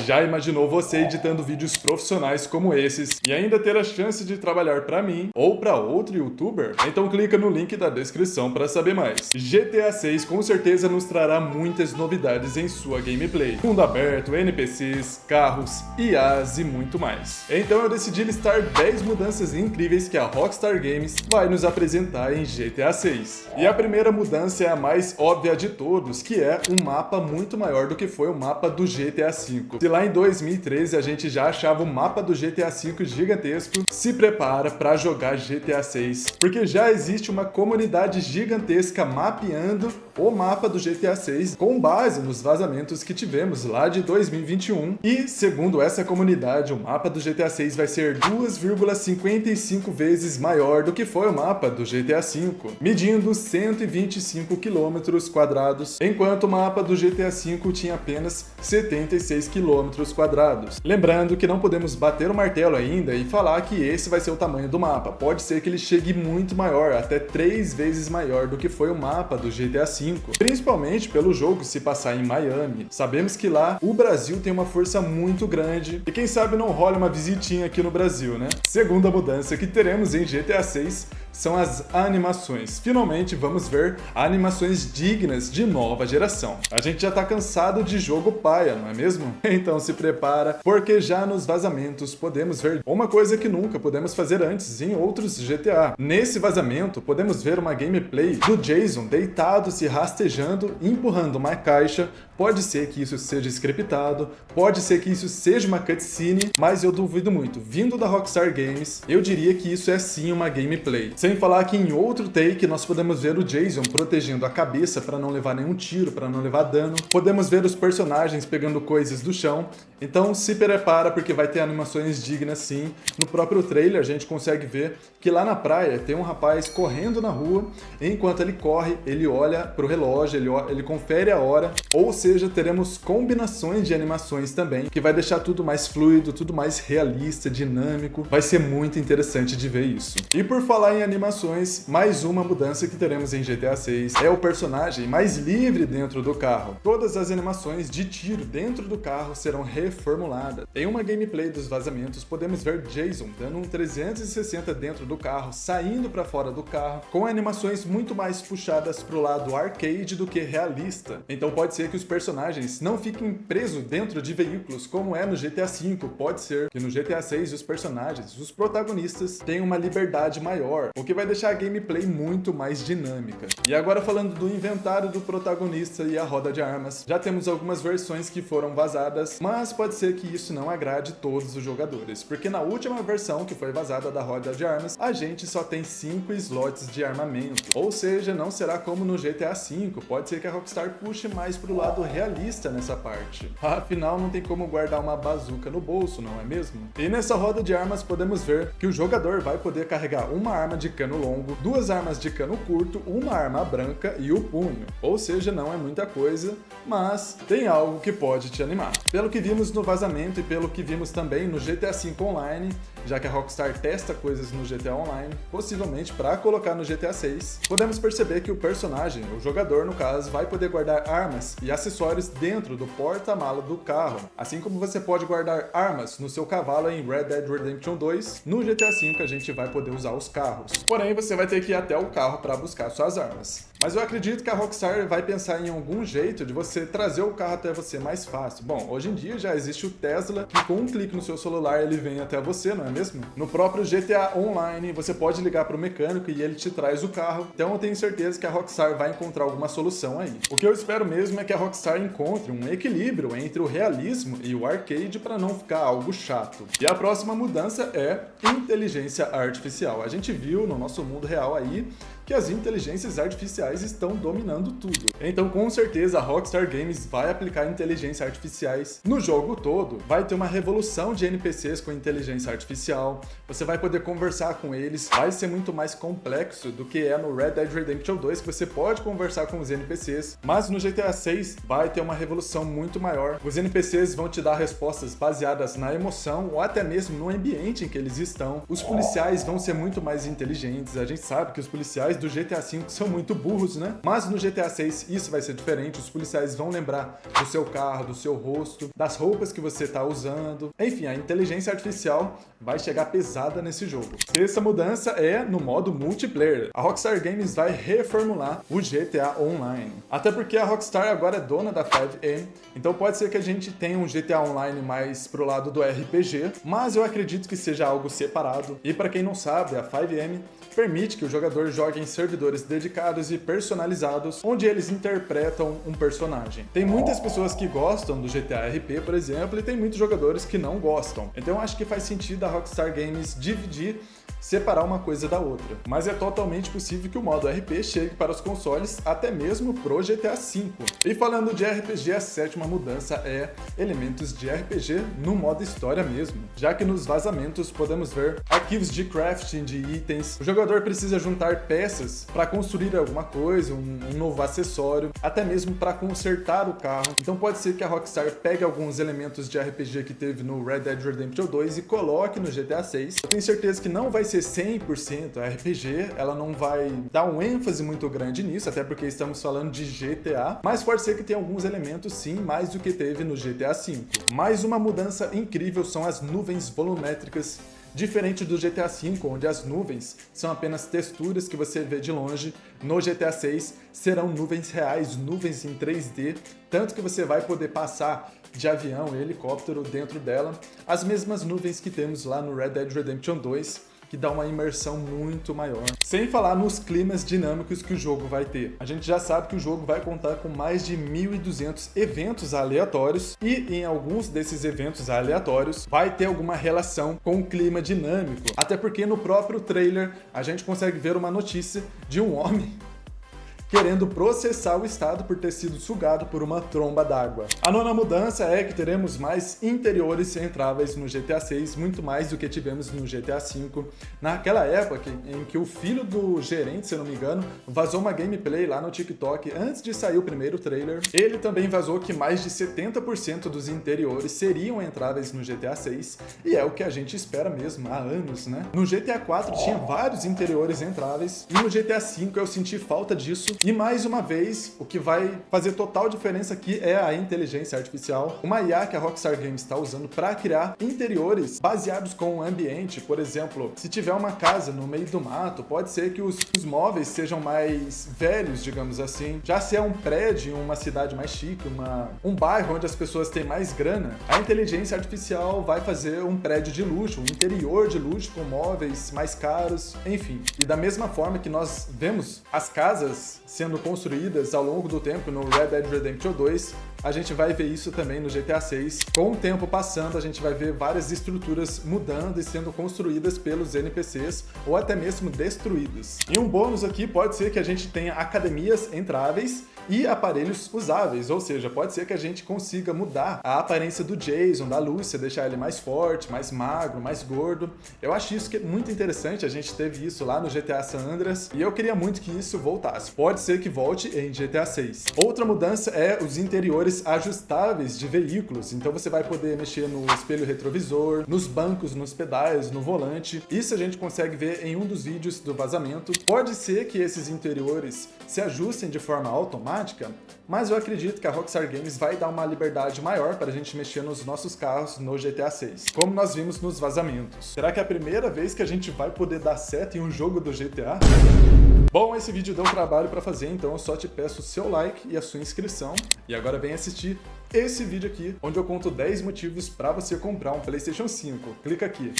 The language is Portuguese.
Já imaginou você editando vídeos profissionais como esses e ainda ter a chance de trabalhar para mim ou para outro youtuber? Então clica no link da descrição para saber mais. GTA 6 com certeza nos trará muitas novidades em sua gameplay. Mundo aberto, NPCs, carros, IAs e muito mais. Então eu decidi listar 10 mudanças incríveis que a Rockstar Games vai nos apresentar em GTA 6. E a primeira mudança é a mais óbvia de todos, que é um mapa muito maior do que foi o mapa do GTA V. Se lá em 2013 a gente já achava o mapa do GTA V gigantesco, se prepara para jogar GTA 6, porque já existe uma comunidade gigantesca mapeando o mapa do GTA 6 com base nos vazamentos que tivemos lá de 2021. E, segundo essa comunidade, o mapa do GTA 6 vai ser 2,55 vezes maior do que foi o mapa do GTA V, medindo 125 km quadrados, enquanto o mapa do GTA V tinha apenas 76 km quadrados. Lembrando que não podemos bater o martelo ainda e falar que esse vai ser o tamanho do mapa. Pode ser que ele chegue muito maior, até 3 vezes maior do que foi o mapa do GTA V, principalmente pelo jogo se passar em Miami. Sabemos que lá o Brasil tem uma força muito grande e quem sabe não rola uma visitinha aqui no Brasil, né? Segunda mudança que teremos em GTA 6 são as animações. Finalmente vamos ver animações dignas de nova geração. A gente já tá cansado de jogo paia, não é mesmo? Então se prepara, porque já nos vazamentos podemos ver uma coisa que nunca podemos fazer antes em outros GTA. Nesse vazamento podemos ver uma gameplay do Jason deitado, se rastejando, empurrando uma caixa. Pode ser que isso seja scriptado, pode ser que isso seja uma cutscene, mas eu duvido muito. Vindo da Rockstar Games, eu diria que isso é sim uma gameplay. Sem falar que em outro take nós podemos ver o Jason protegendo a cabeça para não levar nenhum tiro, para não levar dano. Podemos ver os personagens pegando coisas do chão. Então se prepara porque vai ter animações dignas sim. No próprio trailer a gente consegue ver que lá na praia tem um rapaz correndo na rua. E enquanto ele corre, ele olha pro relógio, ele confere a hora. Ou seja, teremos combinações de animações também, que vai deixar tudo mais fluido, tudo mais realista, dinâmico. Vai ser muito interessante de ver isso. E por falar em animações, mais uma mudança que teremos em GTA 6 é o personagem mais livre dentro do carro. Todas as animações de tiro dentro do carro serão reformuladas. Em uma gameplay dos vazamentos, podemos ver Jason dando um 360 dentro do carro, saindo para fora do carro, com animações muito mais puxadas pro lado arcade do que realista. Então pode ser que os personagens não fiquem presos dentro de veículos como é no GTA V. Pode ser que no GTA 6 os personagens, os protagonistas, tenham uma liberdade maior, o que vai deixar a gameplay muito mais dinâmica. E agora falando do inventário do protagonista e a roda de armas, já temos algumas versões que foram vazadas, mas pode ser que isso não agrade todos os jogadores, porque na última versão que foi vazada da roda de armas, a gente só tem 5 slots de armamento, ou seja, não será como no GTA V, pode ser que a Rockstar puxe mais pro lado realista nessa parte. Afinal, não tem como guardar uma bazuca no bolso, não é mesmo? E nessa roda de armas podemos ver que o jogador vai poder carregar uma arma de cano longo, 2 armas de cano curto, uma arma branca e o punho. Ou seja, não é muita coisa, mas tem algo que pode te animar. Pelo que vimos no vazamento e pelo que vimos também no GTA V Online, já que a Rockstar testa coisas no GTA Online, possivelmente para colocar no GTA 6, podemos perceber que o personagem, o jogador no caso, vai poder guardar armas e acessórios dentro do porta-mala do carro, assim como você pode guardar armas no seu cavalo em Red Dead Redemption 2, no GTA V a gente vai poder usar os carros. Porém, você vai ter que ir até o carro para buscar suas armas. Mas eu acredito que a Rockstar vai pensar em algum jeito de você trazer o carro até você mais fácil. Bom, hoje em dia já existe o Tesla, que com um clique no seu celular ele vem até você, não é mesmo? No próprio GTA Online, você pode ligar para o mecânico e ele te traz o carro. Então eu tenho certeza que a Rockstar vai encontrar alguma solução aí. O que eu espero mesmo é que a Rockstar encontre um equilíbrio entre o realismo e o arcade para não ficar algo chato. E a próxima mudança é inteligência artificial. A gente viu no nosso mundo real aí que as inteligências artificiais estão dominando tudo. Então, com certeza, a Rockstar Games vai aplicar inteligências artificiais no jogo todo. Vai ter uma revolução de NPCs com inteligência artificial. Você vai poder conversar com eles. Vai ser muito mais complexo do que é no Red Dead Redemption 2, que você pode conversar com os NPCs. Mas no GTA 6 vai ter uma revolução muito maior. Os NPCs vão te dar respostas baseadas na emoção ou até mesmo no ambiente em que eles estão. Os policiais vão ser muito mais inteligentes. A gente sabe que os policiais policiais do GTA V são muito burros, né? Mas no GTA 6 isso vai ser diferente, os policiais vão lembrar do seu carro, do seu rosto, das roupas que você tá usando. Enfim, a inteligência artificial vai chegar pesada nesse jogo. Essa mudança é no modo multiplayer. A Rockstar Games vai reformular o GTA Online. Até porque a Rockstar agora é dona da 5M, então pode ser que a gente tenha um GTA Online mais pro lado do RPG, mas eu acredito que seja algo separado. E para quem não sabe, a 5M permite que o jogador jogue em servidores dedicados e personalizados, onde eles interpretam um personagem. Tem muitas pessoas que gostam do GTA RP, por exemplo, e tem muitos jogadores que não gostam. Então eu acho que faz sentido a Rockstar Games dividir, separar uma coisa da outra. Mas é totalmente possível que o modo RP chegue para os consoles, até mesmo pro GTA V. E falando de RPG, a sétima mudança é elementos de RPG no modo história mesmo, já que nos vazamentos podemos ver arquivos de crafting de itens. O jogador precisa juntar peças para construir alguma coisa, um novo acessório, até mesmo para consertar o carro. Então pode ser que a Rockstar pegue alguns elementos de RPG que teve no Red Dead Redemption 2 e coloque no GTA 6. Eu tenho certeza que não vai ser 100% RPG, ela não vai dar um ênfase muito grande nisso, até porque estamos falando de GTA, mas pode ser que tenha alguns elementos sim, mais do que teve no GTA V. Mais uma mudança incrível são as nuvens volumétricas. Diferente do GTA V, onde as nuvens são apenas texturas que você vê de longe, no GTA 6 serão nuvens reais, nuvens em 3D, tanto que você vai poder passar de avião e helicóptero dentro dela, as mesmas nuvens que temos lá no Red Dead Redemption 2, que dá uma imersão muito maior. Sem falar nos climas dinâmicos que o jogo vai ter. A gente já sabe que o jogo vai contar com mais de 1.200 eventos aleatórios e em alguns desses eventos aleatórios vai ter alguma relação com o clima dinâmico. Até porque no próprio trailer a gente consegue ver uma notícia de um homem querendo processar o estado por ter sido sugado por uma tromba d'água. A nona mudança é que teremos mais interiores entráveis no GTA 6, muito mais do que tivemos no GTA 5. Naquela época em que o filho do gerente, se eu não me engano, vazou uma gameplay lá no TikTok antes de sair o primeiro trailer. Ele também vazou que mais de 70% dos interiores seriam entráveis no GTA 6, e é o que a gente espera mesmo há anos, né? No GTA 4 tinha vários interiores entráveis, e no GTA 5 eu senti falta disso. E mais uma vez, o que vai fazer total diferença aqui é a inteligência artificial, uma IA que a Rockstar Games está usando para criar interiores baseados com o ambiente. Por exemplo, se tiver uma casa no meio do mato, pode ser que os móveis sejam mais velhos, digamos assim. Já se é um prédio em uma cidade mais chique, um bairro onde as pessoas têm mais grana, a inteligência artificial vai fazer um prédio de luxo, um interior de luxo com móveis mais caros, enfim. E da mesma forma que nós vemos as casas sendo construídas ao longo do tempo no Red Dead Redemption 2, a gente vai ver isso também no GTA 6. Com o tempo passando, a gente vai ver várias estruturas mudando e sendo construídas pelos NPCs ou até mesmo destruídas. E um bônus aqui pode ser que a gente tenha academias entráveis e aparelhos usáveis, ou seja, pode ser que a gente consiga mudar a aparência do Jason, da Lúcia, deixar ele mais forte, mais magro, mais gordo. Eu acho isso que é muito interessante, a gente teve isso lá no GTA San Andreas e eu queria muito que isso voltasse. Pode ser que volte em GTA 6. Outra mudança é os interiores ajustáveis de veículos, então você vai poder mexer no espelho retrovisor, nos bancos, nos pedais, no volante. Isso a gente consegue ver em um dos vídeos do vazamento. Pode ser que esses interiores se ajustem de forma automática, mas eu acredito que a Rockstar Games vai dar uma liberdade maior para a gente mexer nos nossos carros no GTA 6, como nós vimos nos vazamentos. Será que é a primeira vez que a gente vai poder dar seta em um jogo do GTA? Bom, esse vídeo deu trabalho para fazer, então eu só te peço o seu like e a sua inscrição. E agora vem assistir esse vídeo aqui, onde eu conto 10 motivos para você comprar um PlayStation 5. Clica aqui.